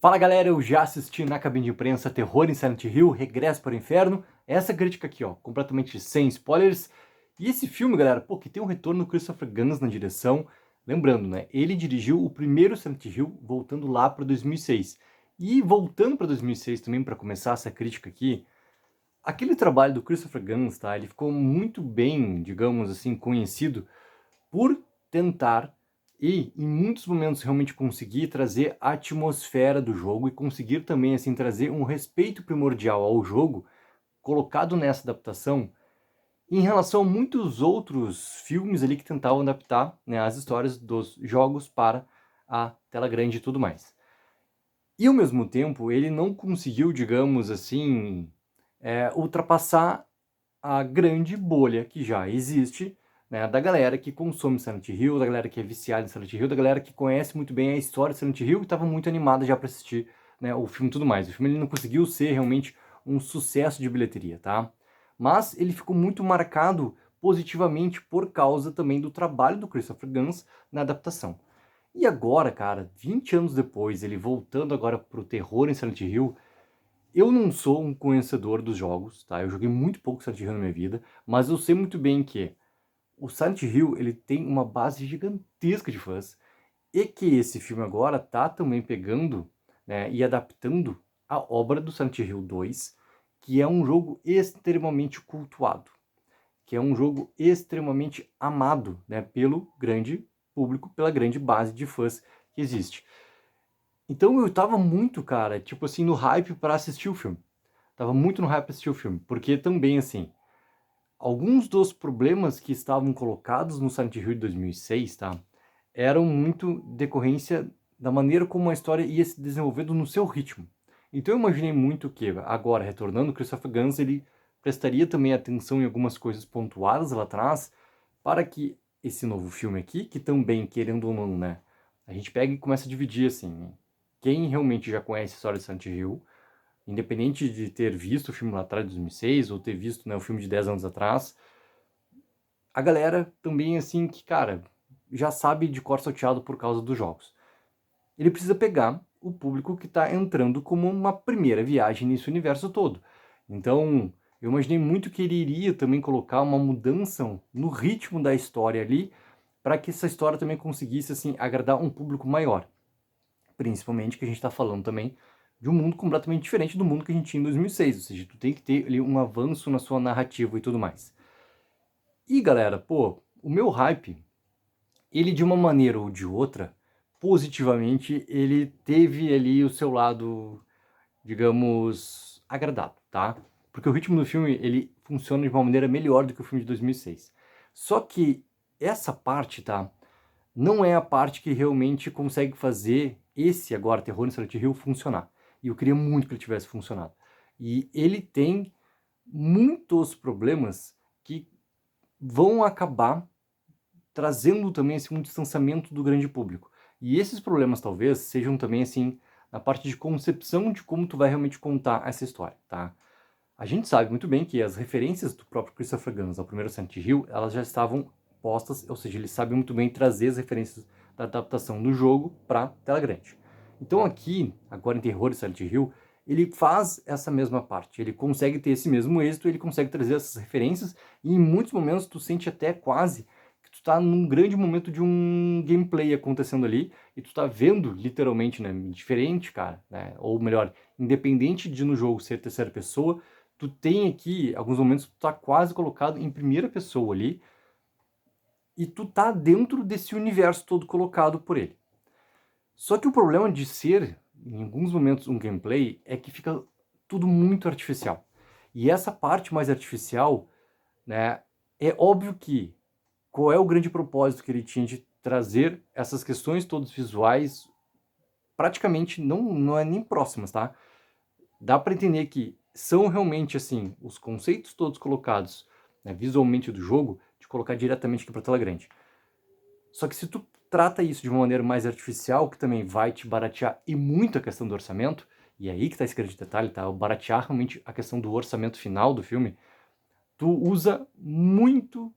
Fala galera, eu já assisti na cabine de imprensa Terror em Silent Hill, Regresso para o Inferno. Essa crítica aqui, ó, completamente sem spoilers. E esse filme, galera, pô, que tem um retorno do Christopher Gans na direção. Lembrando, né, ele dirigiu o primeiro Silent Hill, voltando lá para 2006. E voltando para 2006 também, para começar essa crítica aqui, aquele trabalho do Christopher Gans, tá, ele ficou muito bem, digamos assim, conhecido por tentar e, em muitos momentos, realmente conseguir trazer a atmosfera do jogo e conseguir também, assim, trazer um respeito primordial ao jogo colocado nessa adaptação em relação a muitos outros filmes ali que tentavam adaptar, né, as histórias dos jogos para a tela grande e tudo mais. E, ao mesmo tempo, ele não conseguiu, digamos assim, ultrapassar a grande bolha que já existe, né, da galera que consome Silent Hill, da galera que é viciada em Silent Hill, da galera que conhece muito bem a história de Silent Hill e estava muito animada já para assistir, né, o filme e tudo mais. O filme ele não conseguiu ser realmente um sucesso de bilheteria, tá? Mas ele ficou muito marcado positivamente por causa também do trabalho do Christopher Gans na adaptação. E agora, cara, 20 anos depois, ele voltando agora pro terror em Silent Hill, eu não sou um conhecedor dos jogos, tá? Eu joguei muito pouco Silent Hill na minha vida, mas eu sei muito bem que o Silent Hill ele tem uma base gigantesca de fãs e que esse filme agora tá também pegando, né, e adaptando a obra do Silent Hill 2, que é um jogo extremamente cultuado, que é um jogo extremamente amado, né, pelo grande público, pela grande base de fãs que existe. Então eu tava muito, cara, tipo assim, no hype para assistir o filme. Tava muito no hype pra assistir o filme, porque também, assim, alguns dos problemas que estavam colocados no Silent Hill de 2006, tá, eram muito decorrência da maneira como a história ia se desenvolvendo no seu ritmo. Então eu imaginei muito que, agora, retornando, Christopher Gans, ele prestaria também atenção em algumas coisas pontuadas lá atrás, para que esse novo filme aqui, que também, querendo ou não, né, a gente pega e começa a dividir, assim, quem realmente já conhece a história de Silent Hill, independente de ter visto o filme lá atrás de 2006 ou ter visto, né, o filme de 10 anos atrás, a galera também, assim, que, cara, já sabe de cor salteado por causa dos jogos. Ele precisa pegar o público que está entrando como uma primeira viagem nesse universo todo. Então, eu imaginei muito que ele iria também colocar uma mudança no ritmo da história ali, para que essa história também conseguisse, assim, agradar um público maior. Principalmente que a gente está falando também de um mundo completamente diferente do mundo que a gente tinha em 2006, ou seja, tu tem que ter ali um avanço na sua narrativa e tudo mais. E galera, pô, o meu hype, ele de uma maneira ou de outra, positivamente, ele teve ali o seu lado, digamos, agradável, tá? Porque o ritmo do filme, ele funciona de uma maneira melhor do que o filme de 2006. Só que essa parte, tá? Não é a parte que realmente consegue fazer esse agora, Terror em Silent Hill, funcionar. E eu queria muito que ele tivesse funcionado. E ele tem muitos problemas que vão acabar trazendo também assim, um distanciamento do grande público. E esses problemas talvez sejam também assim na parte de concepção de como tu vai realmente contar essa história, tá? A gente sabe muito bem que as referências do próprio Christopher Gans ao primeiro Silent Hill, elas já estavam postas, ou seja, ele sabe muito bem trazer as referências da adaptação do jogo para tela grande. Então aqui, agora em Terror e Silent Hill, ele faz essa mesma parte, ele consegue ter esse mesmo êxito, ele consegue trazer essas referências e em muitos momentos tu sente até quase que tu tá num grande momento de um gameplay acontecendo ali e tu tá vendo literalmente, né, diferente, cara, né, ou melhor, independente de no jogo ser terceira pessoa, tu tem aqui alguns momentos que tu tá quase colocado em primeira pessoa ali e tu tá dentro desse universo todo colocado por ele. Só que o problema de ser, em alguns momentos, um gameplay é que fica tudo muito artificial. E essa parte mais artificial, né, é óbvio que qual é o grande propósito que ele tinha de trazer essas questões todas visuais praticamente não é nem próximas, tá? Dá para entender que são realmente assim os conceitos todos colocados, né, visualmente do jogo, de colocar diretamente aqui para tela grande. Só que se tu trata isso de uma maneira mais artificial, que também vai te baratear e muito a questão do orçamento, e é aí que tá esse grande detalhe, tá? O baratear realmente a questão do orçamento final do filme, tu usa muito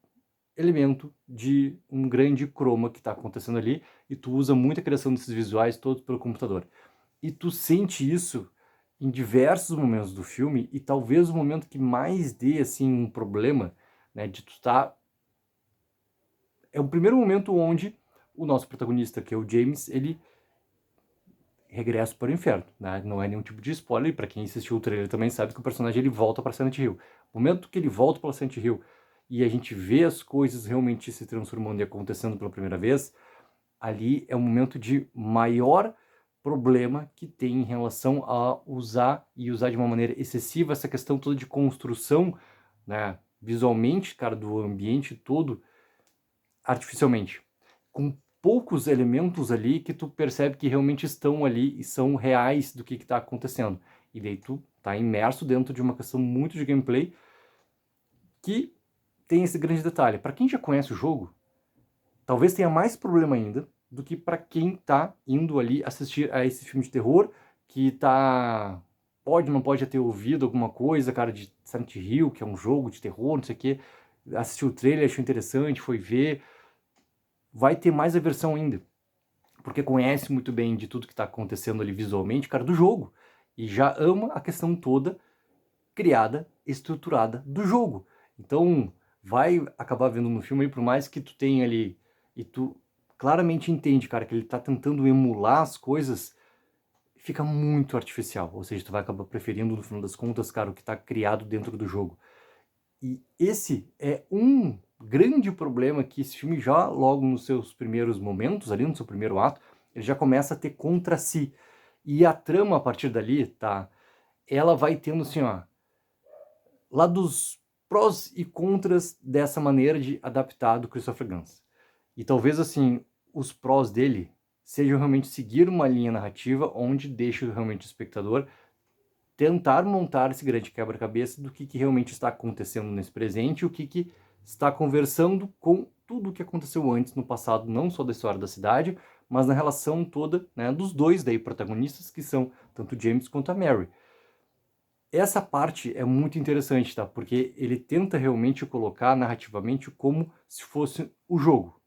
elemento de um grande chroma que está acontecendo ali e tu usa muita criação desses visuais todos pelo computador. E tu sente isso em diversos momentos do filme, e talvez o momento que mais dê, assim, um problema, né, de tu tá... É o primeiro momento onde o nosso protagonista, que é o James, ele regressa para o inferno, né? Não é nenhum tipo de spoiler, para quem assistiu o trailer também sabe que o personagem ele volta para Silent Hill. O momento que ele volta para Silent Hill e a gente vê as coisas realmente se transformando e acontecendo pela primeira vez, ali é um momento de maior problema que tem em relação a usar de uma maneira excessiva essa questão toda de construção, né, visualmente, cara, do ambiente todo, artificialmente, com poucos elementos ali que tu percebe que realmente estão ali e são reais do que está acontecendo. E daí tu tá imerso dentro de uma questão muito de gameplay que tem esse grande detalhe. Para quem já conhece o jogo, talvez tenha mais problema ainda do que para quem tá indo ali assistir a esse filme de terror, que tá... pode, não pode ter ouvido alguma coisa, cara, de Silent Hill, que é um jogo de terror, não sei o quê, assistiu o trailer, achou interessante, foi ver, vai ter mais aversão ainda, porque conhece muito bem de tudo que está acontecendo ali visualmente, cara, do jogo, e já ama a questão toda criada, estruturada do jogo. Então, vai acabar vendo no filme, por mais que tu tenha ali, e tu claramente entende, cara, que ele tá tentando emular as coisas, fica muito artificial, ou seja, tu vai acabar preferindo, no final das contas, cara, o que tá criado dentro do jogo. E esse é um grande problema que esse filme já, logo nos seus primeiros momentos, ali no seu primeiro ato, ele já começa a ter contra si. E a trama, a partir dali, tá? Ela vai tendo, assim, ó, lá dos prós e contras dessa maneira de adaptar do Christopher Gans. E talvez, assim, os prós dele sejam realmente seguir uma linha narrativa onde deixa realmente o espectador tentar montar esse grande quebra-cabeça do que realmente está acontecendo nesse presente e o que está conversando com tudo o que aconteceu antes no passado, não só da história da cidade, mas na relação toda, né, dos dois daí protagonistas, que são tanto James quanto a Mary. Essa parte é muito interessante, tá? Porque ele tenta realmente colocar narrativamente como se fosse o jogo.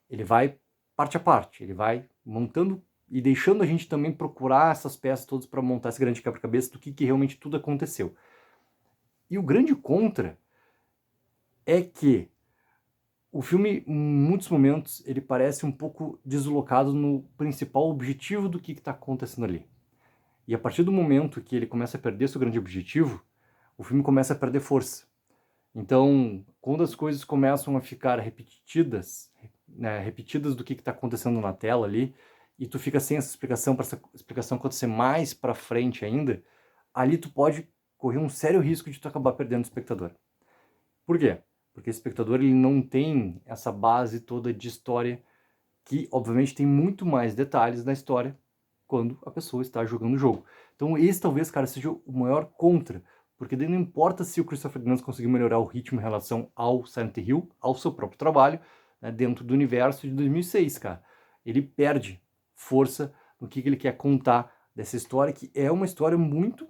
Ele vai parte a parte, ele vai montando e deixando a gente também procurar essas peças todas para montar esse grande quebra-cabeça do que realmente tudo aconteceu. E o grande contra é que o filme, em muitos momentos, ele parece um pouco deslocado no principal objetivo do que está acontecendo ali. E a partir do momento que ele começa a perder seu grande objetivo, o filme começa a perder força. Então, quando as coisas começam a ficar repetidas, né, repetidas do que está acontecendo na tela ali, e tu fica sem essa explicação, para essa explicação acontecer mais para frente ainda, ali tu pode correr um sério risco de tu acabar perdendo o espectador. Por quê? Porque o espectador ele não tem essa base toda de história, que obviamente tem muito mais detalhes na história quando a pessoa está jogando o jogo. Então esse talvez, cara, seja o maior contra, porque daí não importa se o Christopher Nolan conseguiu melhorar o ritmo em relação ao Silent Hill, ao seu próprio trabalho, né, dentro do universo de 2006, cara. Ele perde força no que ele quer contar dessa história, que é uma história muito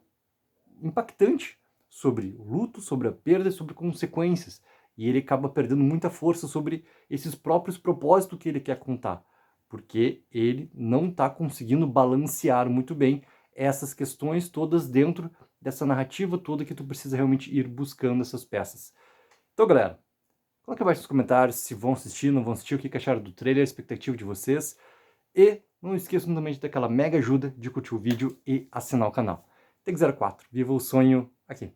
impactante sobre o luto, sobre a perda e sobre consequências. E ele acaba perdendo muita força sobre esses próprios propósitos que ele quer contar, porque ele não está conseguindo balancear muito bem essas questões todas dentro dessa narrativa toda que tu precisa realmente ir buscando essas peças. Então, galera, coloque abaixo nos comentários se vão assistir, não vão assistir, o que acharam do trailer, a expectativa de vocês. E não esqueçam também de dar aquela mega ajuda de curtir o vídeo e assinar o canal. Tech04, viva o sonho aqui.